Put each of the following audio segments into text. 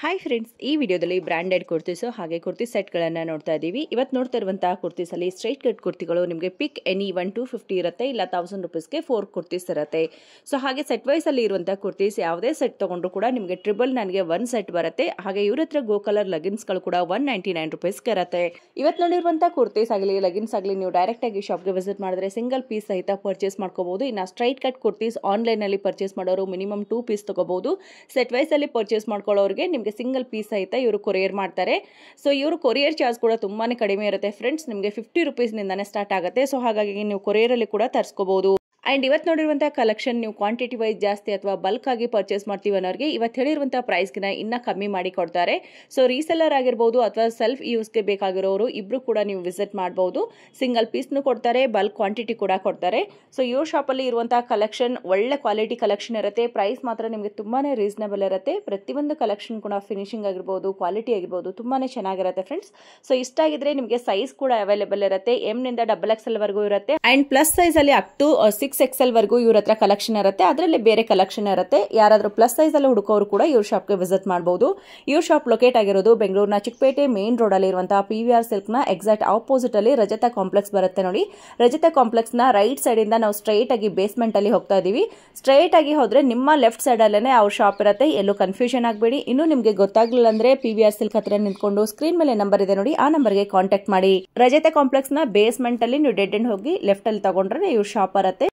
Hi friends, ಈ ವಿಡಿಯೋದಲ್ಲಿ branded kurtis ಹಾಗೆ ಕುರ್ತಿ ಸೆಟ್ಗಳನ್ನು ನೋಡ್ತಾ ಇದ್ದೀವಿ. ಇವತ್ತು ನೋಡ್ತಾ ಇರುವಂತಹ ಕುರ್ತೀಸಲ್ಲಿ ಸ್ಟ್ರೈಟ್ ಕಟ್ ಕುರ್ತಿಗಳು ನಿಮಗೆ ಪಿಕ್ ಎನಿ 1-250 ಇರುತ್ತೆ, ಇಲ್ಲ 1000 ರುಪೀಸ್ಗೆ 4 ಕುರ್ತೀಸ್ ಇರುತ್ತೆ. ಸೊ ಹಾಗೆ ಸೆಟ್ ವೈಸಲ್ಲಿ ಇರುವಂತಹ ಕುರ್ತೀಸ್ ಯಾವುದೇ ಸೆಟ್ ತೊಗೊಂಡ್ರು ಕೂಡ ನಿಮಗೆ ನನಗೆ 1 ಸೆಟ್ ಬರುತ್ತೆ. ಹಾಗೆ ಇವ್ರ ಹತ್ರ ಗೋ ಕಲರ್ ಲೆಗಿನ್ಸ್ಗಳು ಕೂಡ 199 ರುಪೀಸ್ಗೆ ಇರುತ್ತೆ. ಇವತ್ತು ನೋಡಿರುವಂತಹ ಕುರ್ತೀಸ್ ಆಗಲಿ ಲೆಗಿನ್ಸ್ ಆಗಲಿ ನೀವು ಡೈರೆಕ್ಟ್ ಆಗಿ ಶಾಪ್ಗೆ ವಿಸಿಟ್ ಮಾಡಿದ್ರೆ ಸಿಂಗಲ್ ಪೀಸ್ ಸಹಿತ ಪರ್ಚೇಸ್ ಮಾಡ್ಕೋಬಹುದು. ಇನ್ನು ಸ್ಟ್ರೈಟ್ ಕಟ್ ಕುರ್ತೀಸ್ ಆನ್ಲೈನಲ್ಲಿ ಪರ್ಚೇಸ್ ಮಾಡೋರು ಮಿನಿಮಮ್ 2 ಪೀಸ್ ತಗೋಬಹುದು. ಸೆಟ್ ವೈಸಲ್ಲಿ ಪರ್ಚೇಸ್ ಮಾಡ್ಕೊಳ್ಳೋರಿಗೆ ನಿಮಗೆ ಸಿಂಗಲ್ ಪೀಸ್ ಸಹಿತ ಇವರು ಕೊರಿಯರ್ ಮಾಡ್ತಾರೆ. ಸೊ ಇವರು ಕೊರಿಯರ್ ಚಾರ್ಜ್ ಕೂಡ ತುಂಬಾನೇ ಕಡಿಮೆ ಇರುತ್ತೆ ಫ್ರೆಂಡ್ಸ್, ನಿಮಗೆ 50 ರುಪೀಸ್ ನಿಂದಾನೇ ಸ್ಟಾರ್ಟ್ ಆಗುತ್ತೆ. ಸೊ ಹಾಗಾಗಿ ನೀವು ಕೊರಿಯರ್ ಅಲ್ಲಿ ಕೂಡ ತರಿಸ್ಕೋಬಹುದು. ಅಂಡ್ ಇವತ್ತು ನೋಡಿರುವಂತಹ ಕಲೆಕ್ಷನ್ ನೀವು ಕ್ವಾಂಟಿಟಿ ವೈಸ್ ಜಾಸ್ತಿ ಅಥವಾ ಬಲ್ಕ್ ಆಗಿ ಪರ್ಚೇಸ್ ಮಾಡ್ತೀವಿ ಅನ್ನೋರಿಗೆ ಇವತ್ತು ಹೇಳಿರುವಂತಹ ಪ್ರೈಸ್ಗಿನ ಇನ್ನ ಕಮ್ಮಿ ಮಾಡಿ ಕೊಡ್ತಾರೆ. ಸೊ ರೀಸೆಲ್ಲರ್ ಆಗಿರ್ಬೋದು ಅಥವಾ ಸೆಲ್ಫ್ ಯೂಸ್ಗೆ ಬೇಕಾಗಿರೋರು ಇಬ್ರು ಕೂಡ ನೀವು ವಿಸಿಟ್ ಮಾಡಬಹುದು. ಸಿಂಗಲ್ ಪೀಸ್ನು ಕೊಡ್ತಾರೆ, ಬಲ್ಕ್ ಕ್ವಾಂಟಿಟಿ ಕೂಡ ಕೊಡ್ತಾರೆ. ಸೊ ಇವ್ರ ಶಾಪಲ್ಲಿ ಇರುವಂತಹ ಕಲೆಕ್ಷನ್ ಒಳ್ಳೆ ಕ್ವಾಲಿಟಿ ಕಲೆಕ್ಷನ್ ಇರುತ್ತೆ. ಪ್ರೈಸ್ ಮಾತ್ರ ನಿಮಗೆ ತುಂಬಾನೇ ರೀಸನಬಲ್ ಇರುತ್ತೆ. ಪ್ರತಿಯೊಂದು ಕಲೆಕ್ಷನ್ ಕೂಡ ಫಿನಿಶಿಂಗ್ ಆಗಿರ್ಬೋದು, ಕ್ವಾಲಿಟಿ ಆಗಿರ್ಬೋದು ತುಂಬಾನೇ ಚೆನ್ನಾಗಿರುತ್ತೆ ಫ್ರೆಂಡ್ಸ್. ಸೊ ಇಷ್ಟ ಆಗಿದ್ರೆ ನಿಮಗೆ ಸೈಜ್ ಕೂಡ ಅವೈಲೇಬಲ್ ಇರುತ್ತೆ. ಎಂ ನಿಂದ XXL ವರೆಗೂ ಇರುತ್ತೆ. ಅಂಡ್ ಪ್ಲಸ್ ಸೈಜ್ ಅಲ್ಲಿ ಅಪ್ ಟು 6XL ವರೆಗೂ ಇವ್ರ ಹತ್ರ ಕಲೆಕ್ಷನ್ ಇರುತ್ತೆ. ಅದರಲ್ಲಿ ಬೇರೆ ಕಲೆಕ್ಷನ್ ಇರುತ್ತೆ. ಯಾರಾದ್ರೂ ಪ್ಲಸ್ ಸೈಜ್ ಅಲ್ಲಿ ಹುಡುಕೋರು ಕೂಡ ಇವ್ರ ಶಾಪ್ಗೆ ವಿಸಿಟ್ ಮಾಡಬಹುದು. ಇವ್ರ ಶಾಪ್ ಲೊಕೇಟ್ ಆಗಿರೋದು ಬೆಂಗಳೂರಿನ ಚಿಕ್ಕಪೇಟೆ ಮೇನ್ ರೋಡ್ ಅಲ್ಲಿ ಇರುವಂತಹ PVR ಸಿಲ್ಕ್ ನ ಎಕ್ಸಾಕ್ಟ್ ಆಪೋಸಿಟ್ ಅಲ್ಲಿ ರಜತ ಕಾಂಪ್ಲೆಕ್ಸ್ ಬರುತ್ತೆ ನೋಡಿ. ರಜತ ಕಾಂಪ್ಲೆಕ್ಸ್ ನ ರೈಟ್ ಸೈಡ್ ಇಂದ ನಾವು ಸ್ಟ್ರೈಟ್ ಆಗಿ ಬೇಸ್ಮೆಂಟ್ ಅಲ್ಲಿ ಹೋಗ್ತಾ ಇದೀವಿ. ಸ್ಟ್ರೈಟ್ ಆಗಿ ಹೋದ್ರೆ ನಿಮ್ಮ ಲೆಫ್ಟ್ ಸೈಡ್ ಅಲ್ಲೇನೆ ಅವ್ರ ಶಾಪ್ ಇರುತ್ತೆ. ಎಲ್ಲೂ ಕನ್ಫ್ಯೂಷನ್ ಆಗಬೇಡಿ. ಇನ್ನು ನಿಮಗೆ ಗೊತ್ತಾಗ್ಲಿಲ್ಲ ಅಂದ್ರೆ PVR ಸಿಲ್ಕ್ ಹತ್ರ ನಿಂತ್ಕೊಂಡು ಸ್ಕ್ರೀನ್ ಮೇಲೆ ನಂಬರ್ ಇದೆ ನೋಡಿ, ಆ ನಂಬರ್ಗೆ ಕಾಂಟ್ಯಾಕ್ಟ್ ಮಾಡಿ. ರಜತ ಕಾಂಪ್ಲೆಕ್ಸ್ ನ ಬೇಸ್ಮೆಂಟ್ ಅಲ್ಲಿ ನೀವು ಡೆಡ್ ಎಂಡ್ ಹೋಗಿ ಲೆಫ್ಟ್ ಅಲ್ಲಿ ತಗೊಂಡ್ರೆ ಇವ್ರ ಶಾಪ್ ಬರುತ್ತೆ.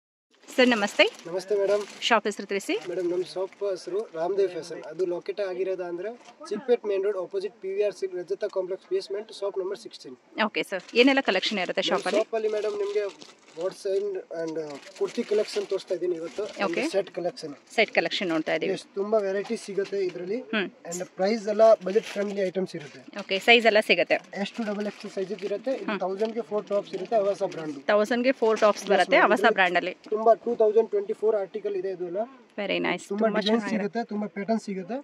ಸರ್ ನಮಸ್ತೆ. ನಮಸ್ತೆ ಮೇಡಮ್. ಶಾಪ್ ಹೆಸರು ತಿಳಿಸಿ. ಮೇಡಮ್ ನಮ್ಮ ಶಾಪ್ ಹೆಸರು ರಾಮದೇವ್ ಫ್ಯಾಷನ್. ಅದು ಲೊಕೇಟ್ ಆಗಿರೋದು ಅಂದ್ರೆ Chickpet main road opposite PVR silk Rajata complex basement shop number 16. Okay sir, ಏನೆಲ್ಲ ಕಲೆಕ್ಷನ್ ಇರುತ್ತೆ ಶಾಪ್ ಅಲ್ಲಿ? ಶಾಪ್ ಅಲ್ಲಿ ಮೇಡಮ್ ನಿಮಗೆ ವಾಟ್ಸ್ ಅಂಡ್ ಕುರ್ತಿ ಕಲೆಕ್ಷನ್ ತೋರಿಸ್ತಾ ಇದ್ದೀನಿ ಇವತ್ತು. ಸೆಟ್ ಕಲೆಕ್ಷನ್ ನೋಡ್ತಾ ಇದೀವಿ. ತುಂಬಾ ವೆರೈಟಿ ಸಿಗುತ್ತೆ ಇದರಲ್ಲಿ. ಅಂಡ್ ಪ್ರೈಸ್ ಎಲ್ಲ ಬಜೆಟ್ ಫ್ರೆಂಡ್ಲಿ ಐಟಮ್ಸ್ ಇರುತ್ತೆ. ಓಕೆ, ಸೈಜ್ ಎಲ್ಲ ಸಿಗುತ್ತೆ. ಎಷ್ಟು XXL ಸೈಜ್ ಇರುತ್ತೆ. ಇದು 1000 ಗೆ 4 ಟಾಪ್ಸ್ ಇರುತ್ತೆ. ಅವಸ ಬ್ರಾಂಡ್ 1000 ಗೆ 4 ಟಾಪ್ಸ್ ಬರುತ್ತೆ ಅವಸ ಬ್ರಾಂಡ್ ಅಲ್ಲಿ. ತುಂಬಾ 2024 ಆರ್ಟಿಕಲ್ ಇದೆ ಇದು. Very nice. ತುಂಬಾ ಡಿಸೈನ್ ಸಿಗುತ್ತೆ, ತುಂಬಾ ಪ್ಯಾಟರ್ನ್ ಸಿಗುತ್ತೆ.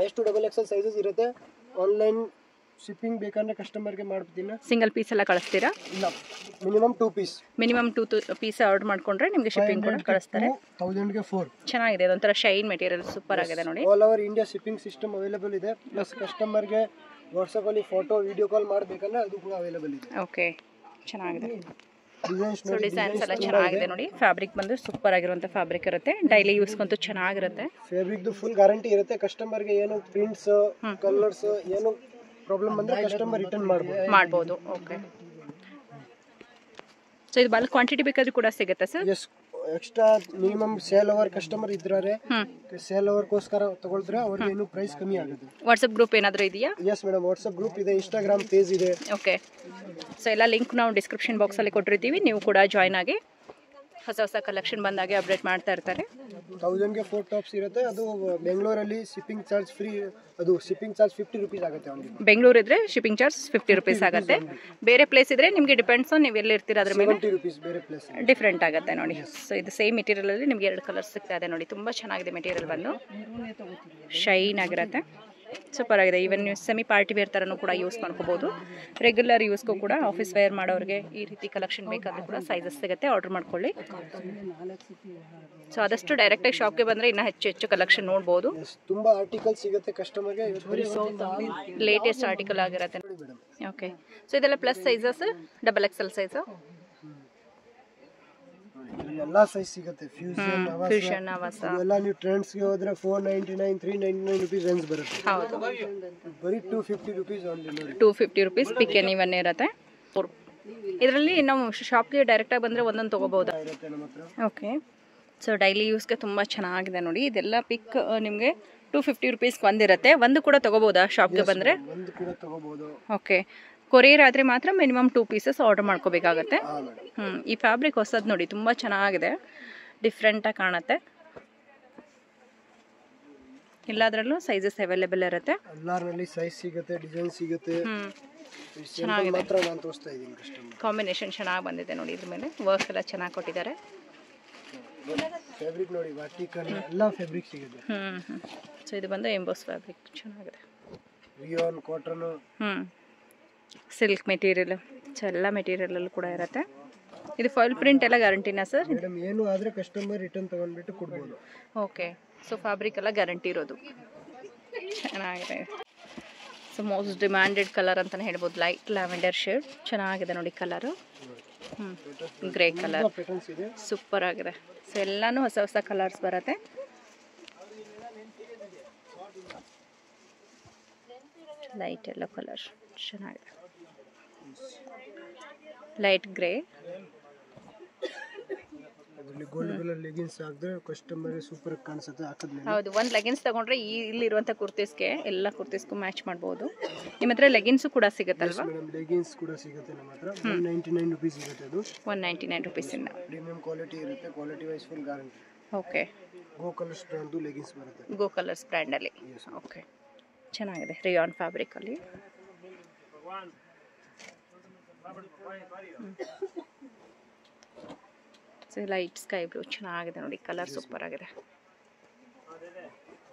ಎಷ್ಟು XXL ಸೈಜಸ್ ಇರುತ್ತೆ. ಆನ್ಲೈನ್ ಶಿಪ್ಪಿಂಗ್ ಬೇಕಂದ್ರೆ ಕಸ್ಟಮರ್ ಗೆ ಮಾಡ್ತೀನಿ. ಸಿಂಗಲ್ ಪೀಸ್ ಎಲ್ಲ ಕಳಿಸ್ತೀರಾ? ಇಲ್ಲ, minimum 2 piece. Minimum 2 piece order ಮಾಡ್ಕೊಂಡ್ರೆ ನಿಮಗೆ ಶಿಪ್ಪಿಂಗ್ ಕೂಡ ಕಳಿಸ್ತಾರೆ. 1000 ಗೆ 4. ಚೆನ್ನಾಗಿದೆ, ಒಂಥರ ಶೈನ್ ಮೆಟೀರಿಯಲ್ ಸೂಪರ್ ಆಗಿದೆ ನೋಡಿ. All over India shipping system available ಇದೆ. ಪ್ಲಸ್ ಕಸ್ಟಮರ್ ಗೆ ವಾಟ್ಸ್ಆಪ್ ಅಲ್ಲಿ ಫೋಟೋ ವಿಡಿಯೋ ಕಾಲ್ ಮಾಡಬೇಕಂದ್ರೆ ಅದು ಕೂಡ ಅವೈಲೇಬಲ್ ಇದೆ. ಓಕೆ, ಚೆನ್ನಾಗಿದೆ. ಸೊ ಡಿಸೈನ್ಸ್ ಎಲ್ಲ ಚೆನ್ನಾಗಿದೆ ನೋಡಿ. ಫ್ಯಾಬ್ರಿಕ್ ಬಂದು ಸೂಪರ್ ಆಗಿರುವಂತ ಫ್ಯಾಬ್ರಿಕ್ ಇರುತ್ತೆ. ಡೈಲಿ ಯೂಸ್ ಕಂತೂ ಚೆನ್ನಾಗಿರುತ್ತೆ. ಫ್ಯಾಬ್ರಿಕ್ ಫುಲ್ ಗ್ಯಾರಂಟಿ ಇರುತ್ತೆ. ಕಸ್ಟಮರ್ ಗೆ ಏನು ಪ್ರಿಂಟ್ಸ್ ಕಲರ್ಸ್ ಏನು ಪ್ರಾಬ್ಲಮ್ ಬಂದ್ರೆ ಕಸ್ಟಮರ್ ರಿಟರ್ನ್ ಮಾಡಬಹುದು. ಓಕೆ, ಸೊ ಇದು ಬಲ್ಕ್ ಕ್ವಾಂಟಿಟಿ ಬೇಕಾದ್ರೂ ಕೂಡ ಸಿಗುತ್ತೆ sir? Yes, extra minimum sale over customer ಇದ್ದಾರೆ. ಸೇಲ್ ಓವರ್ ಗೋಸ್ಕರ ತಗೊಳ್ತಾರೆ, ಅವ್ರಿಗೆ ಏನು ಪ್ರೈಸ್ ಕಮ್ಮಿ ಆಗುತ್ತೆ. ವಾಟ್ಸ್ಆಪ್ ಗ್ರೂಪ್ ಏನಾದರೂ ಇದೆಯಾ? ಎಸ್ ಮೇಡಮ್, ವಾಟ್ಸ್ಆಪ್ ಗ್ರೂಪ್ ಇದೆ, ಇನ್ಸ್ಟಾಗ್ರಾಮ್ ಪೇಜ್ ಇದೆ. ಓಕೆ, ಸೊ ಎಲ್ಲ ಲಿಂಕ್ ನಾವು ಡಿಸ್ಕ್ರಿಪ್ಷನ್ ಬಾಕ್ಸ್ ಅಲ್ಲಿ ಕೊಟ್ಟಿರ್ತೀವಿ. ನೀವು ಕೂಡ ಜಾಯ್ನ್ ಆಗಿ ಹೊಸ ಕಲೆಕ್ಷನ್ ಬಂದಾಗೆ ಅಪ್ಡೇಟ್ ಮಾಡ್ತಾ ಇರ್ತಾರೆ. 1000 ಗೆ 4 ಟಾಪ್ಸ್ ಇರುತ್ತೆ. ಅದು ಬೆಂಗಳೂರಲ್ಲಿ ಶಿಪ್ಪಿಂಗ್ ಚಾರ್ಜ್ ಫ್ರೀ. ಅದು ಶಿಪ್ಪಿಂಗ್ ಚಾರ್ಜ್ 50 ರುಪೀಸ್ ಆಗುತ್ತೆ. ಬೆಂಗಳೂರು ಇದ್ರೆ ಶಿಪ್ಪಿಂಗ್ ಚಾರ್ಜ್ 50 ರುಪೀಸ್ ಆಗುತ್ತೆ. ಬೇರೆ ಪ್ಲೇಸ್ ಇದ್ರೆ ನಿಮಗೆ ಡಿಪೆಂಡ್ಸ್ ಆನ್ ನೀವು ಎಲ್ಲಿ ಇರ್ತೀರಾ ಅದ್ರ ಮೇಲೆ 70 ರುಪೀಸ್ ಬೇರೆ ಪ್ಲೇಸ್ ಡಿಫ್ರೆಂಟ್ ಆಗುತ್ತೆ ನೋಡಿ. ಸೊ ಇದು ಸೇಮ್ ಮೆಟೀರಿಯಲ್ ಅಲ್ಲಿ ನಿಮಗೆ 2 ಕಲರ್ಸ್ ಸಿಗ್ತಾ ಇದೆ ನೋಡಿ. ತುಂಬಾ ಚೆನ್ನಾಗಿದೆ ಮೆಟೀರಿಯಲ್ ಬಂದು, ಶೈನ್ ಆಗಿರುತ್ತೆ, ಸೂಪರ್ ಆಗಿದೆ. ಈವನ್ ನೀವು ಸೆಮಿ ಪಾರ್ಟಿ ವೇರ್ ಥರನೂ ಕೂಡ ಯೂಸ್ ಮಾಡ್ಕೋಬಹುದು. ರೆಗ್ಯುಲರ್ ಯೂಸ್ಗೂ ಕೂಡ ಆಫೀಸ್ ವೇರ್ ಮಾಡೋರಿಗೆ ಈ ರೀತಿ ಕಲೆಕ್ಷನ್ ಬೇಕಾದರೂ ಕೂಡ ಸೈಜಸ್ ಸಿಗುತ್ತೆ, ಆರ್ಡರ್ ಮಾಡ್ಕೊಳ್ಳಿ. ಸೊ ಆದಷ್ಟು ಡೈರೆಕ್ಟಾಗಿ ಶಾಪ್ಗೆ ಬಂದರೆ ಇನ್ನೂ ಹೆಚ್ಚು ಕಲೆಕ್ಷನ್ ನೋಡ್ಬೋದು. ತುಂಬಾ ಆರ್ಟಿಕಲ್ ಸಿಗುತ್ತೆ ಕಸ್ಟಮರ್ಗೆ. ಲೇಟೆಸ್ಟ್ ಆರ್ಟಿಕಲ್ ಆಗಿರುತ್ತೆ. ಓಕೆ, ಸೊ ಇದೆಲ್ಲ ಪ್ಲಸ್ ಸೈಜಸ್, XXL ಸೈಜು ಎಲ್ಲಾ ಸೈಜ್ ಸಿಗುತ್ತೆ. ಫ್ಯೂಷನ್ ಅವಸ ಎಲ್ಲ ನೀವು ಟ್ರೆಂಡ್ಸ್ ಗೆ ಹೋದ್ರೆ 499 399 ರೂಪೀಸ್ ರೇಂಜ್ ಬರುತ್ತೆ. ಹೌದು, ಬರೀ 250 ರೂಪೀಸ್ ಓನ್ಲಿ ನೋಡಿ. 250 ರೂಪೀಸ್ ಪಿಕ್ ಎನಿ ಒನ್ ಇರುತ್ತೆ. ಇದರಲ್ಲಿ ನಾವು ಶಾಪ್ಗೆ ಡೈರೆಕ್ಟಾಗಿ ಬಂದರೆ ಒಂದೊಂದು ತೊಗೋಬೋದಾ? ಓಕೆ, ಸೊ ಡೈಲಿ ಯೂಸ್ಗೆ ತುಂಬ ಚೆನ್ನಾಗಿದೆ ನೋಡಿ. ಇದೆಲ್ಲ ಪಿಕ್ ನಿಮಗೆ 250 ರೂಪೀಸ್ಗೆ ಒಂದಿರುತ್ತೆ. ಒಂದು ಕೂಡ ತೊಗೋಬೋದಾ ಶಾಪ್ಗೆ ಬಂದರೆ? ಒಂದು ಕೂಡ ತೊಗೋಬೋದು. ಓಕೆ, ಕೊರಿಯರ್ ಆದರೆ ಮಾತ್ರ ಮಿನಿಮಮ್ 2 ಪೀಸಸ್ ಆರ್ಡರ್ ಮಾಡ್ಕೋಬೇಕಾಗತ್ತೆ. ಈ ಫ್ಯಾಬ್ರಿಕ್ ಹೊಸದು ನೋಡಿ, ತುಂಬ ಚೆನ್ನಾಗಿದೆ, ಡಿಫ್ರೆಂಟಾಗಿ ಕಾಣುತ್ತೆ. ಎಲ್ಲದರಲ್ಲೂ ಸೈಜಸ್ ಅವೈಲೇಬಲ್ ಇರುತ್ತೆ. ಎಲ್ಲರಲ್ಲಿ ಸೈಜ್ ಸಿಗುತ್ತೆ, ಡಿಸೈನ್ ಸಿಗುತ್ತೆ. ಚೆನ್ನಾಗಿದೆ, ಮಾತ್ರ ನಾನು ತೋರಿಸ್ತಾ ಇದ್ದೀನಿ. ಕಸ್ಟಮರ್ ಕಾಂಬಿನೇಷನ್ ಚೆನ್ನಾಗಿ ಬಂದಿದೆ ನೋಡಿ. ಇದ್ರ ಮೇಲೆ ವರ್ಕ್ ಎಲ್ಲ ಚೆನ್ನಾಗಿ ಕೊಟ್ಟಿದ್ದಾರೆ. ಫ್ಯಾಬ್ರಿಕ್ ನೋಡಿ, ವರ್ಟಿಕಲ್ ಎಲ್ಲ ಫ್ಯಾಬ್ರಿಕ್ ಸಿಗುತ್ತೆ. ಸೊ ಇದು ಬಂದು ಎಂಬೋಸ್ ಫ್ಯಾಬ್ರಿಕ್, ಚೆನ್ನಾಗಿದೆ. Rayon, cotton, silk material, so ಎಲ್ಲ ಮೆಟೀರಿಯಲಲ್ಲೂ ಕೂಡ ಇರುತ್ತೆ. ಇದು ಫಾಯಿಲ್ ಪ್ರಿಂಟ್ ಎಲ್ಲ ಗ್ಯಾರಂಟಿನಾ ಸರ್? ಮೇಡಮ್, ಏನು ಆದರೆ ಕಸ್ಟಮರ್ ರಿಟರ್ನ್ ತೊಗೊಂಡ್ಬಿಟ್ಟು ಕೊಡ್ಬೋದು. ಓಕೆ, ಸೊ ಫ್ಯಾಬ್ರಿಕ್ ಎಲ್ಲ ಗ್ಯಾರಂಟಿ ಇರೋದು. ಚೆನ್ನಾಗಿದೆ. ಸೊ ಮೋಸ್ಟ್ ಡಿಮ್ಯಾಂಡೆಡ್ ಕಲರ್ ಅಂತಲೇ ಹೇಳ್ಬೋದು, ಲೈಟ್ ಲ್ಯಾವೆಂಡರ್ ಶೇಡ್. ಚೆನ್ನಾಗಿದೆ ನೋಡಿ ಕಲರು. ಗ್ರೇ ಕಲರ್ ಸೂಪರ್ ಆಗಿದೆ. ಸೊ ಎಲ್ಲಾನು ಹೊಸ ಹೊಸ ಕಲರ್ಸ್ ಬರುತ್ತೆ. ಲೈಟ್ ಎಲ್ಲೋ ಕಲರ್ ಚೆನ್ನಾಗಿದೆ, light grey. Gold colour leggings ಹಾಕಿದ್ರೆ ಕಸ್ಟಮರ್ ಸೂಪರ್ ಕಾಣಿಸುತ್ತೆ ಹಾಕಿದ್ಮೇಲೆ. ಹೌದು, ಒಂದು ಲೆಗಿನ್ಸ್ ತಗೊಂಡ್ರೆ ಇಲ್ಲಿರುವಂಥ ಕುರ್ತೀಸ್ಗೆ ಎಲ್ಲ ಕುರ್ತೀಸ್ಗೂ ಮ್ಯಾಚ್ ಮಾಡ್ಬೋದು. ನಿಮ್ಮ ಹತ್ರ ಲೆಗಿನ್ಸು ಕೂಡ ಸಿಗುತ್ತಲ್ವಾ? ಲೆಗಿನ್ಸ್ ಕೂಡ ಸಿಗುತ್ತೆ ನಮ್ಮ ಹತ್ರ. 199 ರುಪೀಸ್ ಇರುತ್ತೆ. ಅದು 199 ರುಪೀಸ್ ಇಂದ ಪ್ರೀಮಿಯಂ ಕ್ವಾಲಿಟಿ ಇರುತ್ತೆ. Quality wise full guarantee. Okay. Go Colors brand leggings ಬರುತ್ತೆ. ಗೋ ಕಲರ್ಸ್ ಬ್ರ್ಯಾಂಡಲ್ಲಿ. ಓಕೆ, ಚೆನ್ನಾಗಿದೆ. ರಿಯಾನ್ ಫ್ಯಾಬ್ರಿಕಲ್ಲಿ. ಲೈಟ್ ಸ್ಕೈ ಬ್ಲೂ ಚೆನ್ನಾಗಿದೆ ನೋಡಿ, ಕಲರ್ ಸೂಪರ್ ಆಗಿದೆ.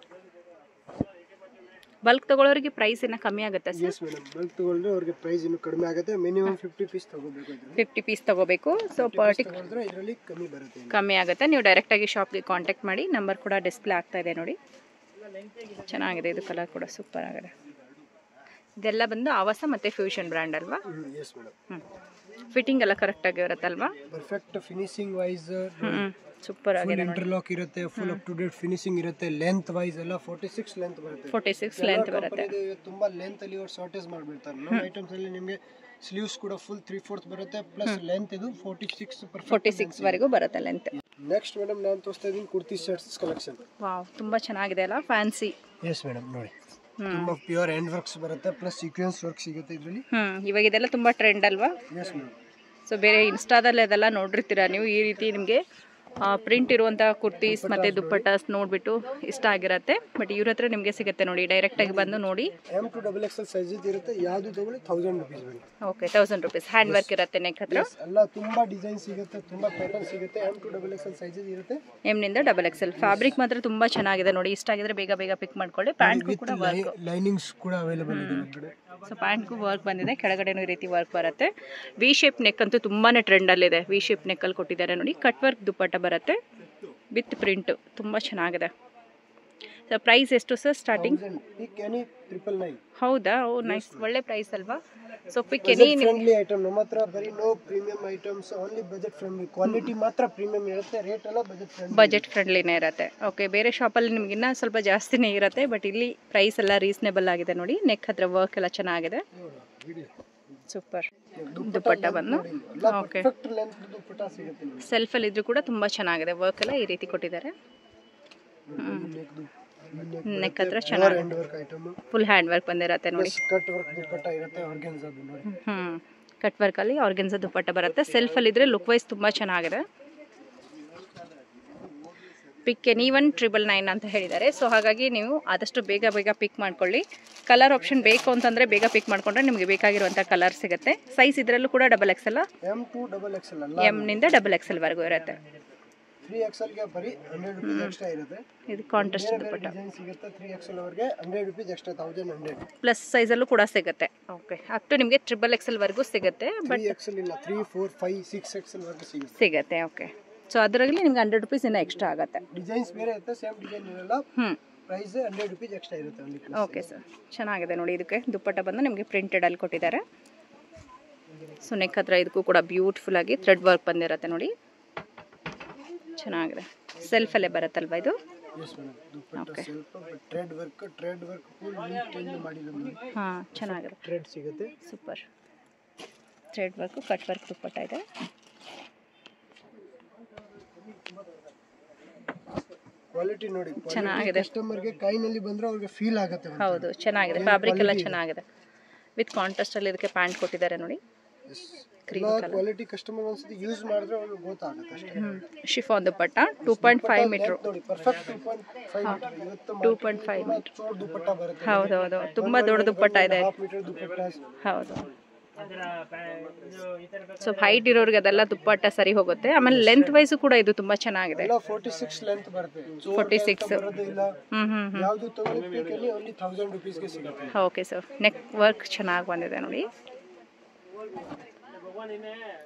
ಬಲ್ಕ್ ತಗೊಳ್ಳೋರಿಗೆ ಪ್ರೈಸ್ ಇನ್ನ ಕಮ್ಮಿ ಆಗುತ್ತೆ ಸರ್? ಎಸ್ ಮೇಡಮ್, ಬಲ್ಕ್ ತಗೊಂಡ್ರೆ ಅವರಿಗೆ ಪ್ರೈಸ್ ಇನ್ನು ಕಡಿಮೆ ಆಗುತ್ತೆ. ಮಿನಿಮಮ್ 50 ಪೀಸ್ ತಗೋಬೇಕು. 50 ಪೀಸ್ ತಗೋಬೇಕು. ಸೊ ಪರ್ಟಿಕ್ಯುಲರ್ ಇದರಲ್ಲಿ ಕಮ್ಮಿ ಬರುತ್ತೆ, ಕಮ್ಮಿ ಆಗುತ್ತೆ. ನೀವು ಡೈರೆಕ್ಟ್ ಆಗಿ ಶಾಪ್ಗೆ ಕಾಂಟ್ಯಾಕ್ಟ್ ಮಾಡಿ. ನಂಬರ್ ಕೂಡ ಡಿಸ್ಪ್ಲೇ ಆಗ್ತಾ ಇದೆ ನೋಡಿ. ಚೆನ್ನಾಗಿದೆ, ಇದು ಕಲರ್ ಕೂಡ ಸೂಪರ್ ಆಗಿದೆ. ಇದೆಲ್ಲ ಬಂದು ಆವಾಸ ಮತ್ತೆ ಫ್ಯೂಷನ್ ಬ್ರ್ಯಾಂಡ್ ಅಲ್ವಾ? Yes madam. ಫಿಟ್ಟಿಂಗ್ ಎಲ್ಲ ಕರೆಕ್ಟ್ ಆಗಿ ಇರುತ್ತಲ್ವಾ? ಪರ್ಫೆಕ್ಟ್ ಫಿನಿಶಿಂಗ್ ವೈಸ್ ಸೂಪರ್ ಆಗಿದೆ. ಇಂಟರ್ಲಾಕ್ ಇರುತ್ತೆ, full up to date finishing ಇರುತ್ತೆ. ಲೆಂತ್ ವೈಸ್ ಎಲ್ಲ 46 ಲೆಂತ್ ಬರುತ್ತೆ. 46 ಲೆಂತ್ ಬರುತ್ತೆ. ತುಂಬಾ ಲೆಂತ್ ಅಲ್ಲಿ ಅವರು ಶಾರ್ಟೇಜ್ ಮಾಡ್ಬಿಡ್ತಾರೆ. ನಮ್ಮ ಐಟಮ್ಸ್ ಅಲ್ಲಿ ನಿಮಗೆ ಸ್ಲೀವ್ಸ್ ಕೂಡ ಫುಲ್ 3/4 ಬರುತ್ತೆ, ಪ್ಲಸ್ ಲೆಂತ್ ಇದು 46 ವರೆಗೂ ಬರುತ್ತೆ ಲೆಂತ್. ನೆಕ್ಸ್ಟ್ ಮೇಡಮ್ ನಾನು ತೋರಿಸ್ತಾ ಇದ್ದೀನಿ ಕುರ್ತಿ ಶರ್ಟ್ಸ್ ಕಲೆಕ್ಷನ್. ವಾವ್, ತುಂಬಾ ಚೆನ್ನಾಗಿದೆ ಅಲ್ಲ, ಫ್ಯಾನ್ಸಿ. ಎಸ್ ಮೇಡಮ್, ನೋಡಿ ತುಂಬಾ ಪ್ಯೂರ್ ಹ್ಯಾಂಡ್ ವರ್ಕ್ಸ್ ಬರುತ್ತೆ, ಪ್ಲಸ್ ಸೀಕ್ವೆನ್ಸ್ ವರ್ಕ್ ಸಿಗುತ್ತೆ ಇದರಲ್ಲಿ. ಇವಾಗ ಇದೆಲ್ಲ ತುಂಬಾ ಟ್ರೆಂಡ್ ಅಲ್ವಾ? Yes madam. ಸೊ ಬೇರೆ ಇನ್ಸ್ಟಾದಲ್ಲಿ ಅದೆಲ್ಲ ನೋಡಿರ್ತೀರಾ ನೀವು. ಈ ರೀತಿ ನಿಮಗೆ ಪ್ರಿಂಟ್ ಇರುವಂಥ ಕುರ್ತೀಸ್ ಮತ್ತು ದುಪ್ಪಟ್ಟಾಸ್ ನೋಡಿಬಿಟ್ಟು ಇಷ್ಟ ಆಗಿರುತ್ತೆ. ಬಟ್ ಇವ್ರ ಹತ್ರ ನಿಮಗೆ ಸಿಗುತ್ತೆ ನೋಡಿ, ಡೈರೆಕ್ಟಾಗಿ ಬಂದು ನೋಡಿ. M to XXL ಸೈಜ್ ಇರುತ್ತೆ, ಯಾವುದು ತಗೊಳ್ಳಿ 1000 ರುಪೀಸ್ ಬರುತ್ತೆ. Okay, 1000 rupees. ಹ್ಯಾಂಡ್ ವರ್ಕ್ ಇರುತ್ತೆ ನೆಕ್ ಹತ್ರ. ಎಲ್ಲ ತುಂಬಾ ಡಿಸೈನ್ ಸಿಗುತ್ತೆ, ತುಂಬಾ ಪ್ಯಾಟರ್ನ್ ಸಿಗುತ್ತೆ. M to XXL ಸೈಜ್ ಇರುತ್ತೆ. M ನಿಂದ XXL. ಫ್ಯಾಬ್ರಿಕ್ ಮಾತ್ರ ತುಂಬಾ ಚೆನ್ನಾಗಿದೆ ನೋಡಿ. ಇಷ್ಟ ಆಗಿದ್ರೆ ಬೇಗ ಬೇಗ ಪಿಕ್ ಮಾಡ್ಕೊಳ್ಳಿ. ಪ್ಯಾಂಟ್ ಕೂಡ ವರ್ಕ್, ಲೈನಿಂಗ್ಸ್ ಕೂಡ ಅವೈಲೇಬಲ್ ಇದೆ ನಮ್ಮ ಕಡೆ. ಸೊ ಪ್ಯಾಂಟ್ಗೂ ವರ್ಕ್ ಬಂದಿದೆ, ಕೆಳಗಡೆನೂ ಈ ರೀತಿ ವರ್ಕ್ ಬರುತ್ತೆ. ವಿ ಶೇಪ್ ನೆಕ್ ಅಂತೂ ತುಂಬಾನೇ ಟ್ರೆಂಡಲ್ಲಿದೆ. ವಿ ಶೇಪ್ ನೆಕ್ಕಲ್ಲಿ ಕೊಟ್ಟಿದ್ದಾರೆ ನೋಡಿ. ಕಟ್ ವರ್ಕ್ ದುಪ್ಪಟ್ಟ ಬರುತ್ತೆ ವಿತ್ ಪ್ರಿಂಟ್, ತುಂಬ ಚೆನ್ನಾಗಿದೆ. ಸೊ ಪ್ರೈಸ್ ಎಷ್ಟು ಸರ್ ಸ್ಟಾರ್ಟಿಂಗ್? ಹೌದಾ? ಓ ನೈಸ್, ಒಳ್ಳೆ ಪ್ರೈಸ್ ಅಲ್ವಾ? So pick any friendly item. ನಮ್ಮ ಹತ್ರ ಬರೀ no premium items, only budget friendly. Quality ಮಾತ್ರ ಪ್ರೀಮಿಯಂ ಇರುತ್ತೆ, ರೇಟ್ ಎಲ್ಲ ಬಜೆಟ್ ಫ್ರೆಂಡ್ಲಿನೇ ಇರುತ್ತೆ. ಓಕೆ, ಬೇರೆ ಶಾಪಲ್ಲಿ ನಿಮಗಿನ್ನ ಸ್ವಲ್ಪ ಜಾಸ್ತಿನೇ ಇರುತ್ತೆ, ಬಟ್ ಇಲ್ಲಿ ಪ್ರೈಸ್ ಎಲ್ಲ ರೀಸನೇಬಲ್ ಆಗಿದೆ ನೋಡಿ. ನೆಕ್ ಹತ್ರ ವರ್ಕ್ ಎಲ್ಲ ಚೆನ್ನಾಗಿದೆ, ಸೂಪರ್. ದುಪ್ಪಟ್ಟ ಬಂದು ಓಕೆ, ಸೆಲ್ಫಲ್ಲಿ ಇದ್ರೂ ಕೂಡ ತುಂಬ ಚೆನ್ನಾಗಿದೆ. ವರ್ಕ್ ಎಲ್ಲ ಈ ರೀತಿ ಕೊಟ್ಟಿದ್ದಾರೆ. ನೆಕ್ ಹತ್ರ ಚೆನ್ನಾಗಿ ಫುಲ್ ಹ್ಯಾಂಡ್ ವರ್ಕ್ ಬಂದಿರತ್ತೆ ನೋಡಿ. ಕಟ್ ವರ್ಕ್ ಅಲ್ಲಿ ಆರ್ಗೆನ್ಸಾ ದುಪ್ಪಟ್ಟ ಬರುತ್ತೆ. ಸೆಲ್ಫಲ್ಲಿ ಇದ್ರೆ ಲುಕ್ ವೈಸ್ ತುಂಬ ಚೆನ್ನಾಗಿದೆ. ಪಿಕ್ ಎನಿ 1999 ಅಂತ ಹೇಳಿದ್ದಾರೆ. ಸೊ ಹಾಗಾಗಿ ನೀವು ಆದಷ್ಟು ಬೇಗ ಬೇಗ ಪಿಕ್ ಮಾಡ್ಕೊಳ್ಳಿ. ಕಲರ್ ಆಪ್ಷನ್ ಬೇಕು ಅಂತಂದರೆ ಬೇಗ ಪಿಕ್ ಮಾಡ್ಕೊಂಡ್ರೆ ನಿಮಗೆ ಬೇಕಾಗಿರುವಂಥ ಕಲರ್ ಸಿಗುತ್ತೆ. ಸೈಜ್ ಇದರಲ್ಲೂ ಕೂಡ XXL, M ನಿಂದ XXL ವರೆಗೂ ಇರುತ್ತೆ. 3XL ಗೆ ಬರೀ 100 ರೂಪಾಯಿ ಎಕ್ಸ್ಟ್ರಾ ಇರುತ್ತೆ. ಇದು ಕಾಂಟ್ರಾಸ್ಟ್ ದುಪ್ಪಟ್ಟ ಸಿಗುತ್ತೆ. 3XL ವರೆಗೆ 100 ರೂಪಾಯಿ ಎಕ್ಸ್ಟ್ರಾ, 1100. ಪ್ಲಸ್ ಸೈಜಲ್ಲೂ ಕೂಡ ಸಿಗುತ್ತೆ. ಓಕೆ, ಅಪ್ ಟು ನಿಮಗೆ XXL ವರೆಗೂ ಸಿಗುತ್ತೆ. ಬಟ್ 3XL ಇಲ್ಲ, 3, 4, 5, 6XL ವರೆಗೂ ಸಿಗುತ್ತೆ. ಓಕೆ, ಸೊ ಅದರಲ್ಲಿ ನಿಮ್ಗೆ 100 ರೂಪೀಸ್ ಇನ್ನೂ ಎಕ್ಸ್ಟ್ರಾ ಆಗುತ್ತೆ. ಡಿಸೈನ್ಸ್ ಬೇರೆ ಇರುತ್ತೆ, ಸೇಮ್ ಡಿಸೈನ್ ಇರಲ್ಲ. ಪ್ರೈಸ್ 100 ರೂಪಾಯಿ ಎಕ್ಸ್ಟ್ರಾ ಇರುತ್ತೆ. ಓಕೆ ಸರ್, ಚೆನ್ನಾಗಿದೆ ನೋಡಿ. ಇದಕ್ಕೆ ದುಪ್ಪಟ್ಟ ಬಂದು ನಿಮಗೆ ಪ್ರಿಂಟೆಡ್ ಅಲ್ಲಿ ಕೊಟ್ಟಿದ್ದಾರೆ. ಸೊ ನೆಕ್ ಹತ್ರ ಇದಕ್ಕೂ ಕೂಡ ಬ್ಯೂಟಿಫುಲ್ ಆಗಿ ಥ್ರೆಡ್ ವರ್ಕ್ ಬಂದಿರುತ್ತೆ ನೋಡಿ, ಚೆನ್ನಾಗಿದೆ. ಸೆಲ್ಫಲ್ಲೇ ಬರುತ್ತಲ್ವಾ ಇದು? ಓಕೆ, ಹಾಂ ಚೆನ್ನಾಗಿದೆ. ಥ್ರೆಡ್ ಸಿಗುತ್ತೆ, super. Thread work, cut work dupatta ಇದೆ. ಕ್ವಾಲಿಟಿ ನೋಡಿ ಚೆನ್ನಾಗಿದೆ. ಕಸ್ಟಮರ್ಗೆ ಕೈನಲ್ಲಿ ಬಂದ್ರೆ ಅವ್ರಿಗೆ ಫೀಲ್ ಆಗುತ್ತೆ. ಹೌದು, ಚೆನ್ನಾಗಿದೆ. ಫ್ಯಾಬ್ರಿಕ್ ಎಲ್ಲ ಚೆನ್ನಾಗಿದೆ. ವಿತ್ ಕಾಂಟ್ರಾಸ್ಟ್ ಅಲ್ಲಿ ಇದಕ್ಕೆ ಪ್ಯಾಂಟ್ ಕೊಟ್ಟಿದ್ದಾರೆ ನೋಡಿ. ಕ್ವಾಲಿಟಿ ಕಸ್ಟಮರ್ ಒಂದ್ಸತಿ ಯೂಸ್ ಮಾಡಿದ್ರೆ ಅವ್ರಿಗೆ ಗೊತ್ತಾಗುತ್ತೆ ಅಷ್ಟೇ. ಶಿಫಾನ್ ದುಪ್ಪಟ್ಟ 2.5 ಮೀಟರ್. ನೋಡಿ ಪರ್ಫೆಕ್ಟ್ 2.5 ಮೀಟರ್. ಇವತ್ತು 2.5 ಮೀಟರ್ ದುಪ್ಪಟ್ಟ ಬರುತ್ತೆ. ಹೌದೌದು, ತುಂಬಾ ದೊಡ್ಡ ದುಪ್ಪಟ್ಟ ಇದೆ. 1/2 ಮೀಟರ್ ದುಪ್ಪಟ್ಟ. ಹೌದು, ಸೊ ಹೈಟ್ ಇರೋರಿಗೆ ಅದೆಲ್ಲ ದುಪ್ಪಟ್ಟ ಸರಿ ಹೋಗುತ್ತೆ. ಆಮೇಲೆ ಲೆಂತ್ ವೈಸ್ ಕೂಡ ಇದು ತುಂಬಾ ಚೆನ್ನಾಗಿದೆ. 46 ಲೆಂತ್ ಬರುತ್ತೆ. 46. ಯಾವುದು ತಗೊಳ್ಳಿ ಓನ್ಲಿ 1000 ರೂಪೀಸ್ ಗೆ ಸಿಗುತ್ತೆ. ಓಕೆ ಸರ್, ನೆಕ್ ವರ್ಕ್ ಚೆನ್ನಾಗಿ ಬಂದಿದೆ ನೋಡಿ.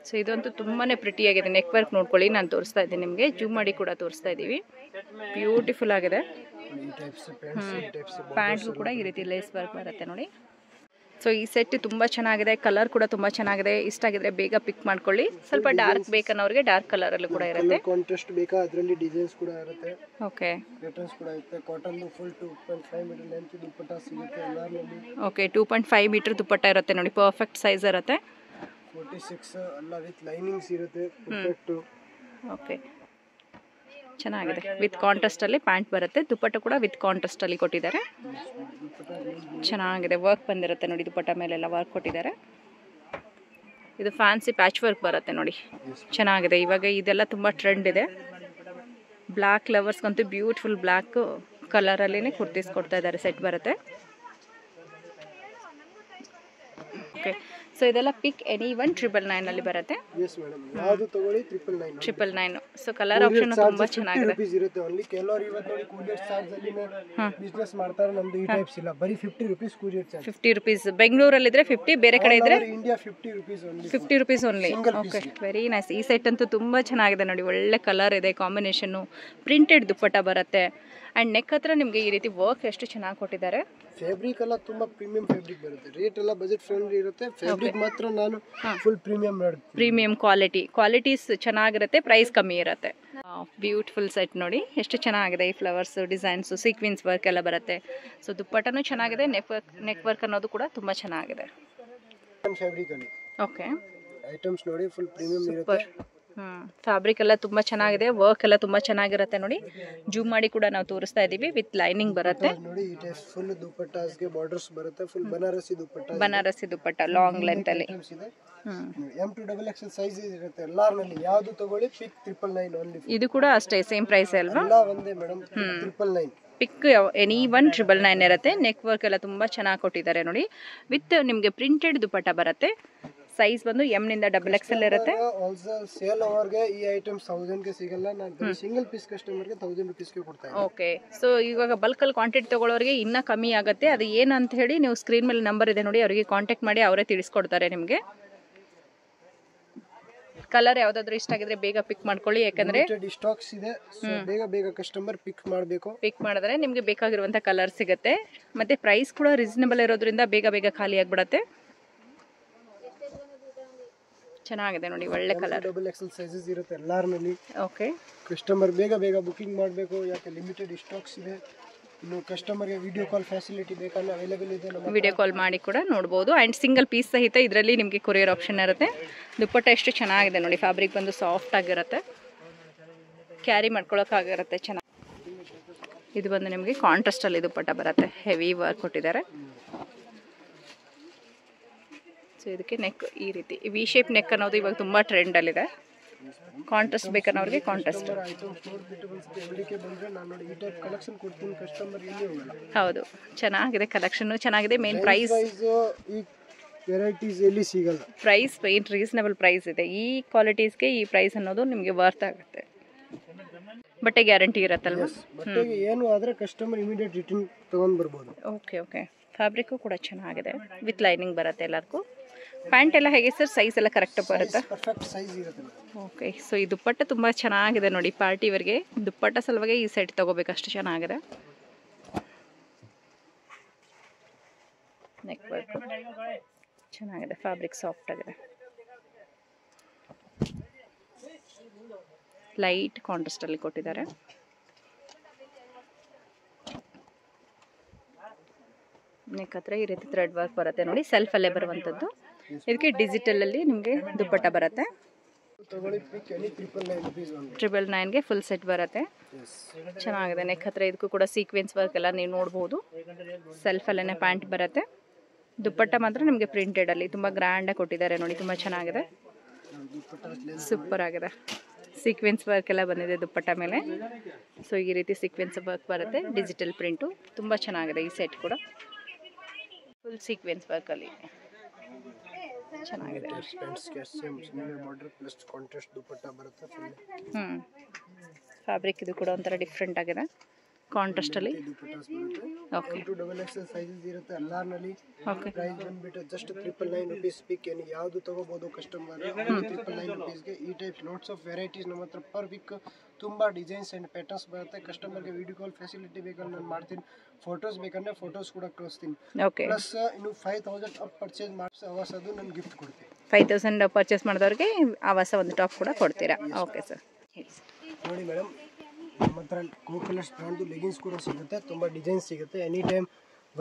ಸೊ ಇದಂತೂ ತುಂಬಾ ಪ್ರಿಟಿಯಾಗಿದೆ. ನೆಕ್ ವರ್ಕ್ ನೋಡ್ಕೊಳ್ಳಿ, ನಾನು ತೋರಿಸ್ತಾ ಇದ್ದೀನಿ ನಿಮಗೆ, ಜೂಮ್ ಮಾಡಿ ಕೂಡ ತೋರಿಸ್ತಾ ಇದ್ದೀವಿ. ಬ್ಯೂಟಿಫುಲ್ ಆಗಿದೆ. ಪ್ಯಾಂಟ್ಗೂ ಕೂಡ ಈ ರೀತಿ ಲೇಸ್ ವರ್ಕ್ ಬರುತ್ತೆ ನೋಡಿ. ಸೊ ಈ ಸೆಟ್ ತುಂಬ ಚೆನ್ನಾಗಿದೆ, ಕಲರ್ ಕೂಡ ತುಂಬ ಚೆನ್ನಾಗಿದೆ. ಇಷ್ಟ ಆಗಿದ್ರೆ ಬೇಗ ಪಿಕ್ ಮಾಡ್ಕೊಳ್ಳಿ. ಸ್ವಲ್ಪ ಡಾರ್ಕ್ ಬೇಕನ್ನೋರಿಗೆ ಡಾರ್ಕ್ ಕಲರಲ್ಲೂ ಕೂಡ ಇರುತ್ತೆ. ಕಾಂಟ್ರಾಸ್ಟ್ ಬೇಕಾ ಅದರಲ್ಲಿ ಡಿಸೈನ್ಸ್ ಕೂಡ ಇರುತ್ತೆ. ಓಕೆ, ಪ್ಯಾಟರ್ನ್ಸ್ ಕೂಡ ಇರುತ್ತೆ. ಕಾಟನ್ ಫುಲ್ 2.5 ಮೀಟರ್ ಲೆಂತ್ ದುಪ್ಪಟ್ಟ ಸಿಗುತ್ತೆ ಎಲ್ಲಾರ್ನಲ್ಲಿ. ಓಕೆ, 2.5 ಮೀಟರ್ ದುಪ್ಪಟ್ಟ ಇರುತ್ತೆ ನೋಡಿ, ಪರ್ಫೆಕ್ಟ್ ಸೈಜ್ ಇರುತ್ತೆ. 46 ಎಲ್ಲ ವಿತ್ ಲೈನಿಂಗ್ಸ್ ಇರುತ್ತೆ. ಪರ್ಫೆಕ್ಟ್. ಓಕೆ, ಚೆನ್ನಾಗಿದೆ. ವಿತ್ ಕಾಂಟ್ರಾಸ್ಟ್ ಅಲ್ಲಿ ಪ್ಯಾಂಟ್ ಬರುತ್ತೆ. ದುಪ್ಪಟ್ಟ ಕೂಡ ವಿತ್ ಕಾಂಟ್ರಾಸ್ಟ್ ಅಲ್ಲಿ ಕೊಟ್ಟಿದ್ದಾರೆ. ಚೆನ್ನಾಗಿದೆ, ವರ್ಕ್ ಬಂದಿರುತ್ತೆ ನೋಡಿ, ದುಪ್ಪಟ್ಟ ಮೇಲೆಲ್ಲ ವರ್ಕ್ ಕೊಟ್ಟಿದ್ದಾರೆ. ಇದು ಫ್ಯಾನ್ಸಿ ಪ್ಯಾಚ್ ವರ್ಕ್ ಬರುತ್ತೆ ನೋಡಿ, ಚೆನ್ನಾಗಿದೆ. ಇವಾಗ ಇದೆಲ್ಲ ತುಂಬ ಟ್ರೆಂಡ್ ಇದೆ. ಬ್ಲ್ಯಾಕ್ ಲವರ್ಸ್ಗಂತೂ ಬ್ಯೂಟಿಫುಲ್ ಬ್ಲ್ಯಾಕ್ ಕಲರಲ್ಲೇ ಕುರ್ತೀಸ್ ಕೊಡ್ತಾ ಇದ್ದಾರೆ. ಸೆಟ್ ಬರುತ್ತೆ. ಓಕೆ, ಸೊ ಇದೆಲ್ಲ ಪಿಕ್ ಎನಿ 1,999 ಅಲ್ಲಿ ಬರುತ್ತೆ. ಎಸ್ ಮೇಡಮ್, ಯಾವುದು ತಗೊಳ್ಳಿ 999. 999. ಸೊ ಕಲರ್ ಆಪ್ಷನ್ ತುಂಬಾ ಚೆನ್ನಾಗಿದೆ. ರೂಪೀಸ್ ಇರುತ್ತೆ ಓನ್ಲಿ. ಕೆಲವರು ಇವತ್ತು ನೋಡಿ ಕೂಲಿಯರ್ ಚಾರ್ಜ್ ಅಲ್ಲಿ ಬಿಸ್ನೆಸ್ ಮಾಡ್ತಾರೆ. ನಮ್ದು ಈ ಟೈಪ್ಸ್ ಇಲ್ಲ, ಬರೀ 50 ರೂಪೀಸ್ ಕೂಲಿಯರ್ ಚಾರ್ಜ್. 50 ರೂಪೀಸ್ ಬೆಂಗಳೂರಲ್ಲಿ ಇದ್ರೆ 50, ಬೇರೆ ಕಡೆ ಇದ್ರೆ India 50 rupees only. 50 rupees only. Okay, very nice. ಈ ಸೆಟ್ ಅಂತೂ ತುಂಬಾ ಚೆನ್ನಾಗಿದೆ ನೋಡಿ, ಒಳ್ಳೆ ಕಲರ್ ಇದೆ, ಕಾಂಬಿನೇಷನ್, ಪ್ರಿಂಟೆಡ್ ದುಪ್ಪಟ್ಟ ಬರುತ್ತೆ. ಅಂಡ್ ನೆಕ್ ಹತ್ರ ನಿಮಗೆ ಈ ರೀತಿ ವರ್ಕ್ ಎಷ್ಟು ಚೆನ್ನಾಗಿ ಕೊಟ್ಟಿದ್ದಾರೆ. ಫ್ಯಾಬ್ರಿಕ್ ಎಲ್ಲ ತುಂಬಾ ಪ್ರೀಮಿಯಂ ಫ್ಯಾಬ್ರಿಕ್ ಬರುತ್ತೆ. ರೇಟ್ ಎಲ್ಲ ಬಜೆಟ್ ಫ್ರೆಂಡ್ಲಿ ಇರುತ್ತೆ. ಫ್ಯಾಬ್ರಿಕ್ ಮಾತ್ರ ನಾನು ಫುಲ್ ಪ್ರೀಮಿಯಂ ಮಾಡ್ತೀನಿ. ಪ್ರೀಮಿಯಂ ಕ್ವಾಲಿಟೀಸ್ ಚೆನ್ನಾಗಿರುತ್ತೆ, ಪ್ರೈಸ್ ಕಮ್ಮಿ ಇರುತ್ತೆ. ಬ್ಯೂಟಿಫುಲ್ ಸೆಟ್ ನೋಡಿ, ಎಷ್ಟು ಚೆನ್ನಾಗಿದೆ. ಈ ಫ್ಲವರ್ಸ್ ಡಿಸೈನ್ಸ್, ಸೀಕ್ವೆನ್ಸ್ ವರ್ಕ್ ಎಲ್ಲ ಬರುತ್ತೆ. ಸೊ ದುಪ್ಪಟ್ಟನೂ ಚೆನ್ನಾಗಿದೆ, ನೆಕ್ ವರ್ಕ್ ಅನ್ನೋದು ಕೂಡ ತುಂಬಾ ಚೆನ್ನಾಗಿದೆ. ಫ್ಯಾಬ್ರಿಕ್ ಅಲ್ಲಿ ಓಕೆ, ಐಟಮ್ಸ್ ನೋಡಿ ಫುಲ್ ಪ್ರೀಮಿಯಂ ಇರುತ್ತೆ. ಫ್ಯಾಬ್ರಿಕ್ ಎಲ್ಲ ತುಂಬಾ ಚೆನ್ನಾಗಿದೆ, ವರ್ಕ್ ಎಲ್ಲ ತುಂಬಾ ಚೆನ್ನಾಗಿರುತ್ತೆ ನೋಡಿ. ಜೂಮ್ ಮಾಡಿ ಕೂಡ ನಾವು ತೋರಿಸ್ತಾ ಇದೀವಿ. ವಿತ್ ಲೈನಿಂಗ್ ಬರುತ್ತೆ ನೋಡಿ. ಈ ಟೈಪ್ ಫುಲ್ ದುಪ್ಪಟ್ಟಾಸ್ಗೆ ಬಾರ್ಡರ್ಸ್ ಬರುತ್ತೆ. ಫುಲ್ ಬನಾರಸಿ ದುಪ್ಪಟ್ಟ ಲಾಂಗ್ ಲೆಂತ್ ಅಲ್ಲಿ. M2XXL ಸೈಜ್ ಇರುತ್ತೆ ಎಲ್ಲಾರ್ನಲ್ಲಿ. ಯಾವುದು ತಗೊಳ್ಳಿ ಪಿಕ್ 999 ಓನ್ಲಿ. ಇದು ಕೂಡ ಅಷ್ಟೇ ಸೇಮ್ ಪ್ರೈಸ್ ಅಲ್ವಾ? ಎಲ್ಲ ಒಂದೇ ಮೇಡಮ್, 999. ಪಿಕ್ ಎನಿ 1,999 ಇರುತ್ತೆ. ನೆಕ್ ವರ್ಕ್ ಎಲ್ಲ ತುಂಬಾ ಚೆನ್ನಾಗಿ ಕೊಟ್ಟಿದ್ದಾರೆ ನೋಡಿ. ವಿತ್ ನಿಮಗೆ ಪ್ರಿಂಟೆಡ್ ದುಪ್ಪಟ್ಟ ಬರುತ್ತೆ. ಸೈಜ್ ಬಂದು M ನಿಂದ XXL ಇರುತ್ತೆ. ಸೇಲ್ ಓವರ್ಗೆ ಈ ಐಟಮ್ಸ್ 1000 ಗೆ ಸಿಗಲ್ಲ. ನಾನು ಸಿಂಗಲ್ ಪೀಸ್ ಕಸ್ಟಮರ್ಗೆ 1000 ರೂಪೀಸ್ ಗೆ ಕೊಡ್ತಾ ಇದ್ದೀನಿ. ಓಕೆ, ಸೊ ಇವಾಗ ಬಲ್ಕಲ್ಲಿ ಕ್ವಾಂಟಿಟಿ ತಗೊಳ್ಳೋರಿಗೆ ಇನ್ನ ಕಮ್ಮಿ ಆಗುತ್ತೆ. ಅದು ಏನು ಅಂತ ಹೇಳಿ ನೀವು ಸ್ಕ್ರೀನ್ ಮೇಲೆ ನಂಬರ್ ಇದೆ ನೋಡಿ, ಅವರಿಗೆ ಕಾಂಟ್ಯಾಕ್ಟ್ ಮಾಡಿ, ಅವರೇ ತಿಳಿಸ್ಕೊಡ್ತಾರೆ ನಿಮಗೆ. ಕಲರ್ ಯಾವ್ದಾದ್ರು ಇಷ್ಟ ಆಗಿದ್ರೆ ಬೇಗ ಪಿಕ್ ಮಾಡ್ಕೊಳ್ಳಿ, ಯಾಕಂದ್ರೆ ಸ್ಟಾಕ್ಸ್ ಇದೆ. ಬೇಗ ಕಸ್ಟಮರ್ ಪಿಕ್ ಮಾಡಿದ್ರೆ ನಿಮಗೆ ಬೇಕಾಗಿರುವಂತ ಕಲರ್ ಸಿಗುತ್ತೆ. ಮತ್ತೆ ಪ್ರೈಸ್ ಕೂಡ ರೀಸನೇಬಲ್ ಇರೋದ್ರಿಂದ ಬೇಗ ಖಾಲಿ ಆಗ್ಬಿಡತ್ತೆ. ಚೆನ್ನಾಗಿದೆ ನೋಡಿ, ಒಳ್ಳೆ ಕಲರ್. XXL ಸೈಜಸ್ ಇರುತ್ತೆ ಎಲ್ಲಾರ್ನಲ್ಲಿ. ಓಕೆ, ಕಸ್ಟಮರ್ ಬೇಗ ಬುಕಿಂಗ್ ಮಾಡಬೇಕು, ಯಾಕೆ ಲಿಮಿಟೆಡ್ ಸ್ಟಾಕ್ಸ್ ಇದೆ. ಇನ್ನು ಕಸ್ಟಮರ್ಗೆ ವಿಡಿಯೋ ಕಾಲ್ ಫೆಸಿಲಿಟಿ ಬೇಕಂದ್ರೆ ಅವೈಲೇಬಲ್ ಇದೆ. ವಿಡಿಯೋ ಕಾಲ್ ಮಾಡಿ ಕೂಡ ನೋಡ್ಬೋದು. ಆ್ಯಂಡ್ ಸಿಂಗಲ್ ಪೀಸ್ ಸಹಿತ ಇದರಲ್ಲಿ ನಿಮಗೆ ಕೊರಿಯರ್ ಆಪ್ಷನ್ ಇರುತ್ತೆ. ದುಪ್ಪಟ್ಟ ಎಷ್ಟು ಚೆನ್ನಾಗಿದೆ ನೋಡಿ, ಫ್ಯಾಬ್ರಿಕ್ ಬಂದು ಸಾಫ್ಟ್ ಆಗಿರುತ್ತೆ, ಕ್ಯಾರಿ ಮಾಡ್ಕೊಳ್ಳೋಕ್ಕಾಗಿರುತ್ತೆ ಚೆನ್ನಾಗಿ. ಇದು ಬಂದು ನಿಮಗೆ ಕಾಂಟ್ರಾಸ್ಟಲ್ಲಿ ದುಪ್ಪಟ್ಟ ಬರುತ್ತೆ, ಹೆವಿ ವರ್ಕ್ ಕೊಟ್ಟಿದ್ದಾರೆ. ಸೊ ಇದಕ್ಕೆ ನೆಕ್ ಈ ರೀತಿ ವಿ ಶೇಪ್ ನೆಕ್ ಅನ್ನೋದು ಇವಾಗ ತುಂಬ ಟ್ರೆಂಡಲ್ಲಿದೆ. Contrast ಬೇಕನ್ನೋರಿಗೆ contrast. ಹೌದು, ಚೆನ್ನಾಗಿದೆ, ಕಲೆಕ್ಷನ್ ಚೆನ್ನಾಗಿದೆ. Main price price main reasonable price ಇದೆ. ಈ ಕ್ವಾಲಿಟೀಸ್ಗೆ ಈ ಪ್ರೈಸ್ ಅನ್ನೋದು ನಿಮಗೆ ವರ್ತ್ ಆಗುತ್ತೆ. ಬಟ್ಟೆ ಗ್ಯಾರಂಟಿ ಇರುತ್ತಲ್ವ? ಏನು ಆದರೆ ಕಸ್ಟಮರ್ ಇಮಿಡಿಯೇಟ್ ರಿಟರ್ನ್ ತಗೊಂಡು ಬರ್ಬೋದು. ಓಕೆ, ಫ್ಯಾಬ್ರಿಕ್ಕು ಕೂಡ ಚೆನ್ನಾಗಿದೆ, ವಿತ್ ಲೈನಿಂಗ್ ಬರುತ್ತೆ ಎಲ್ಲದಕ್ಕೂ. ಪ್ಯಾಂಟ್ ಎಲ್ಲ ಹೇಗೆ ಸರ್, ಸೈಜ್ ಎಲ್ಲ ಕರೆಕ್ಟ್ ಬರುತ್ತೆ? ಪರ್ಫೆಕ್ಟ್ ಸೈಜ್ ಇರುತ್ತೆ. ಓಕೆ, ಸೊ ಈ ದುಪ್ಪಟ್ಟ ತುಂಬ ಚೆನ್ನಾಗಿದೆ ನೋಡಿ. ಪಾರ್ಟಿವರೆಗೆ ದುಪ್ಪಟ್ಟ ಸಲುವಾಗಿ ಈ ಸೆಟ್ ತಗೋಬೇಕು, ಅಷ್ಟು ಚೆನ್ನಾಗಿದೆ. ನೆಕ್ ವರ್ಕ್ ಚೆನ್ನಾಗಿದೆ, ಫ್ಯಾಬ್ರಿಕ್ ಸಾಫ್ಟ್ ಆಗಿದೆ, ಲೈಟ್ ಕಾಂಟ್ರಾಸ್ಟ್ ಅಲ್ಲಿ ಕೊಟ್ಟಿದ್ದಾರೆ. ನೆಕ್ ಹತ್ರ ಈ ರೀತಿ ಥ್ರೆಡ್ ವರ್ಕ್ ಬರುತ್ತೆ ನೋಡಿ, ಸೆಲ್ಫ್ ಅಲ್ಲೇ ಬರುವಂತದ್ದು. ಇದಕ್ಕೆ ಡಿಜಿಟಲ್ ಅಲ್ಲಿ ನಿಮಗೆ ದುಪ್ಪಟ್ಟ ಬರುತ್ತೆ. 999ಗೆ ಫುಲ್ ಸೆಟ್ ಬರುತ್ತೆ, ಚೆನ್ನಾಗಿದೆ. ನೆಕ್ ಹತ್ರ ಇದಕ್ಕೂ ಕೂಡ ಸೀಕ್ವೆನ್ಸ್ ವರ್ಕ್ ಎಲ್ಲ ನೀವು ನೋಡ್ಬೋದು. ಸೆಲ್ಫ್ ಅಲ್ಲೇ ಪ್ಯಾಂಟ್ ಬರುತ್ತೆ. ದುಪ್ಪಟ್ಟ ಮಾತ್ರ ನಿಮಗೆ ಪ್ರಿಂಟೆಡ್ ಅಲ್ಲಿ ತುಂಬಾ ಗ್ರ್ಯಾಂಡ್ ಆಗಿ ಕೊಟ್ಟಿದ್ದಾರೆ ನೋಡಿ, ತುಂಬಾ ಚೆನ್ನಾಗಿದೆ, ಸೂಪರ್ ಆಗಿದೆ. ಸೀಕ್ವೆನ್ಸ್ ವರ್ಕ್ ಎಲ್ಲ ಬಂದಿದೆ ದುಪ್ಪಟ್ಟ ಮೇಲೆ. ಸೊ ಈ ರೀತಿ ಸೀಕ್ವೆನ್ಸ್ ವರ್ಕ್ ಬರುತ್ತೆ, ಡಿಜಿಟಲ್ ಪ್ರಿಂಟು, ತುಂಬ ಚೆನ್ನಾಗಿದೆ. ಈ ಸೆಟ್ ಕೂಡ ಫುಲ್ ಸೀಕ್ವೆನ್ಸ್ ವರ್ಕ್ ಅಲ್ಲಿ ಚೆನ್ನಾಗಿದೆ. ಫ್ಯಾಬ್ರಿಕ್ ಇದು ಕೂಡ ಒಂಥರ ಡಿಫ್ರೆಂಟ್ ಆಗಿದೆ, ಕಾಂಟ್ರಾಸ್ಟ್ ಅಲ್ಲಿ ದುಪಟ್ಟಾಸ್ ಬರುತ್ತೆ. ಓಕೆ 2XL ಸೈಜಸ್ ಇರುತ್ತೆ ಎಲ್ಲಾರ್ನಲ್ಲಿ. ಓಕೆ ಪ್ರೈಸ್ ಬಂದ್ಬಿಟ್ಟು ಜಸ್ಟ್ 999 rupees ಪಿಕ್ ಏನು ಯಾವುದು ತಗೋಬಹುದು ಕಸ್ಟಮರ್ 999 rupeesಗೆ. ಈ ಟೈಪ್ ಲಾಟ್ಸ್ ಆಫ್ ವೆರೈಟೀಸ್ ನಮ್ಮ ಹತ್ರ ಪರ್ ವೀಕ್ ತುಂಬಾ ಡಿಸೈನ್ಸ್ ಅಂಡ್ ಪ್ಯಾಟರ್ನ್ಸ್ ಬರುತ್ತೆ. ಕಸ್ಟಮರ್ಗೆ ವಿಡಿಯೋ ಕಾಲ್ ಫೆಸಿಲಿಟಿ ಬೇಕಂದ್ರೆ ನಾನು ಮಾಡ್ತೀನಿ, ಫೋಟೋಸ್ ಬೇಕಂದ್ರೆ ಫೋಟೋಸ್ ಕೂಡ ಕಳಿಸ್ತೀನಿ. ಓಕೆ ಪ್ಲಸ್ ಇನ್ನು 5000 ಅಪ್ ಪರ್ಚೇಸ್ ಮಾಡಿಸಿ ಅವರ್ಸ್ ಅದು ನಾನು ಗಿಫ್ಟ್ ಕೊಡ್ತೀನಿ. 5000 ಪರ್ಚೇಸ್ ಮಾಡಿದವ್ರಿಗೆ ಆವಾಸ ಒಂದು ಟಾಪ್ ಕೂಡ ಕೊಡ್ತೀರಾ? ಓಕೆ ಸರ್, ಹೇಳಿ ಸರ್. ನೋಡಿ ಮೇಡಮ್, ನಮ್ಮ ಹತ್ರ ಕೋ-ಕಲರ್ಸ್ ಬ್ರ್ಯಾಂಡ್ದು ಲೆಗಿನ್ಸ್ ಕೂಡ ಸಿಗುತ್ತೆ, ತುಂಬ ಡಿಸೈನ್ಸ್ ಸಿಗುತ್ತೆ. ಎನಿ ಟೈಮ್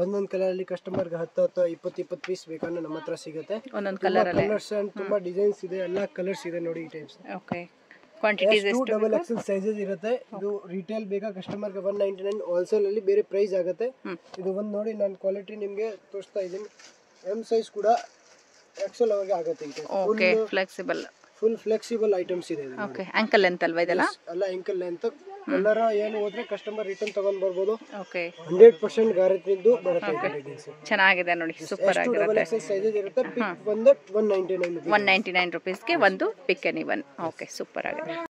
ಒಂದೊಂದು ಕಲರಲ್ಲಿ ಕಸ್ಟಮರ್ಗೆ 10-20 ಪೀಸ್ ಬೇಕಂದ್ರೆ ನಮ್ಮ ಹತ್ರ ಸಿಗುತ್ತೆ. ಒಂದೊಂದು ಕಲರಲ್ಲಿ ಕಲರ್ಸ್ ಅಂಡ್ ತುಂಬ ಡಿಸೈನ್ಸ್ ಇದೆ, ಎಲ್ಲ ಕಲರ್ಸ್ ಇದೆ ನೋಡಿ ಈ ಟೈಪ್ಸ್. ಓಕೆ, ಕ್ವಾಂಟಿಟೀಸ್ ಎಷ್ಟು? 2XL ಸೈಜಸ್ ಇರುತ್ತೆ. ಇದು ರಿಟೇಲ್ ಬೇಕಾ ಕಸ್ಟಮರ್ಗೆ 199, ಹೋಲ್ಸೇಲ್ ಅಲ್ಲಿ ಬೇರೆ ಪ್ರೈಸ್ ಆಗುತ್ತೆ. ಇದು ಒಂದು ನೋಡಿ ನಾನು ಕ್ವಾಲಿಟಿ ನಿಮಗೆ ತೋರಿಸ್ತಾ ಇದ್ದೀನಿ. ಎಮ್ ಸೈಜ್ ಕೂಡ XL ಅವರಿಗೆ ಆಗುತ್ತೆ. Okay, flexible, full flexible items ಇದೆ. ಓಕೆ, ಆಂಕಲ್ ಲೆಂತ್ ಅಲ್ವಾ ಇದೆಲ್ಲ? ಅಲ್ಲ ಆಂಕಲ್ ಲೆಂತ್. ಕಲರ್ ಏನು ಹೋದ್ರೆ ಕಸ್ಟಮರ್ ರಿಟರ್ನ್ ತಗೊಂಡ್ ಬರ್ಬೋದು. ಓಕೆ, 100% ಗ್ಯಾರಂಟಿ ಬರುತ್ತೆ. ಚೆನ್ನಾಗಿದೆ ನೋಡಿ, ಸೂಪರ್ ಆಗಿರುತ್ತೆ. XL ಸೈಜಸ್ ಇರುತ್ತೆ. ಪಿಕ್ ಬಂದು 199 rupeesಗೆ ಒಂದು ಪಿಕ್ ಎನಿ ಒನ್. ಓಕೆ, ಸೂಪರ್ ಆಗಿದೆ.